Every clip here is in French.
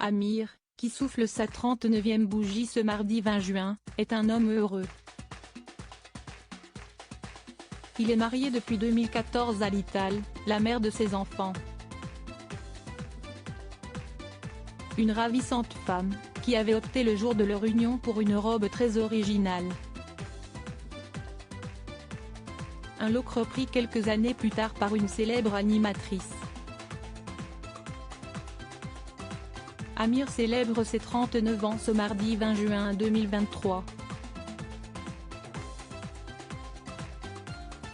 Amir, qui souffle sa 39e bougie ce mardi 20 juin, est un homme heureux. Il est marié depuis 2014 à Lital, la mère de ses enfants. Une ravissante femme, qui avait opté le jour de leur union pour une robe très originale. Un look repris quelques années plus tard par une célèbre animatrice. Amir célèbre ses 39 ans ce mardi 20 juin 2023.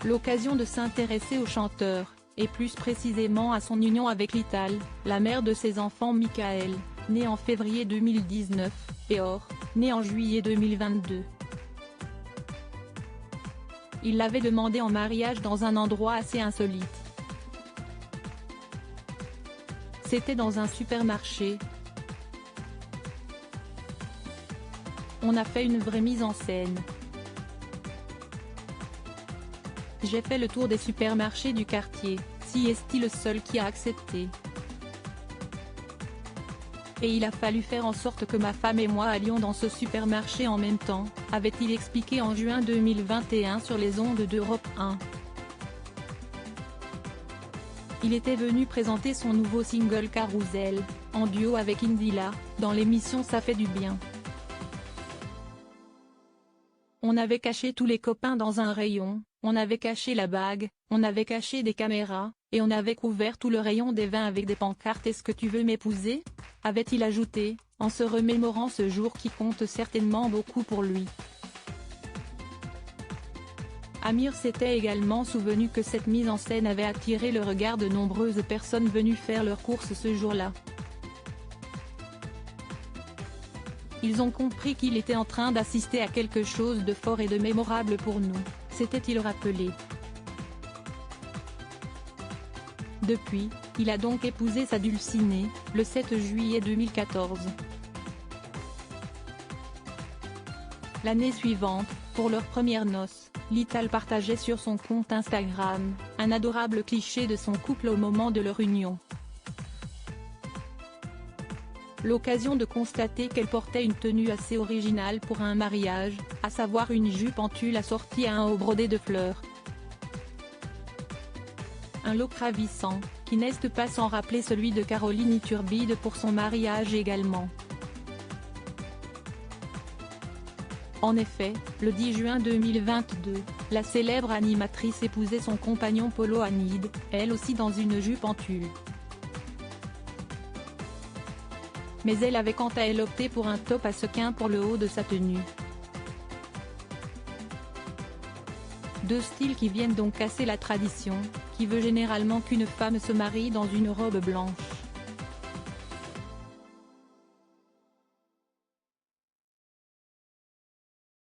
L'occasion de s'intéresser au chanteur, et plus précisément à son union avec Lital, la mère de ses enfants Michael, né en février 2019, et Or, né en juillet 2022. Il l'avait demandé en mariage dans un endroit assez insolite. C'était dans un supermarché. On a fait une vraie mise en scène. J'ai fait le tour des supermarchés du quartier, si est-il le seul qui a accepté. Et il a fallu faire en sorte que ma femme et moi allions dans ce supermarché en même temps, avait-il expliqué en juin 2021 sur les ondes d'Europe 1. Il était venu présenter son nouveau single Carousel, en duo avec Indila, dans l'émission Ça fait du bien. On avait caché tous les copains dans un rayon, on avait caché la bague, on avait caché des caméras, et on avait couvert tout le rayon des vins avec des pancartes. Est-ce que tu veux m'épouser ? Avait-il ajouté, en se remémorant ce jour qui compte certainement beaucoup pour lui. Amir s'était également souvenu que cette mise en scène avait attiré le regard de nombreuses personnes venues faire leurs courses ce jour-là. Ils ont compris qu'il était en train d'assister à quelque chose de fort et de mémorable pour nous, s'était-il rappelé. Depuis, il a donc épousé sa dulcinée, le 7 juillet 2014. L'année suivante, pour leurs premières noces, Lital partageait sur son compte Instagram, un adorable cliché de son couple au moment de leur union. L'occasion de constater qu'elle portait une tenue assez originale pour un mariage, à savoir une jupe en tulle assortie à un haut brodé de fleurs. Un look ravissant, qui n'est pas sans rappeler celui de Caroline Iturbide pour son mariage également. En effet, le 10 juin 2022, la célèbre animatrice épousait son compagnon Polo Hanid, elle aussi dans une jupe en tulle. Mais elle avait quant à elle opté pour un top à sequins pour le haut de sa tenue. Deux styles qui viennent donc casser la tradition, qui veut généralement qu'une femme se marie dans une robe blanche.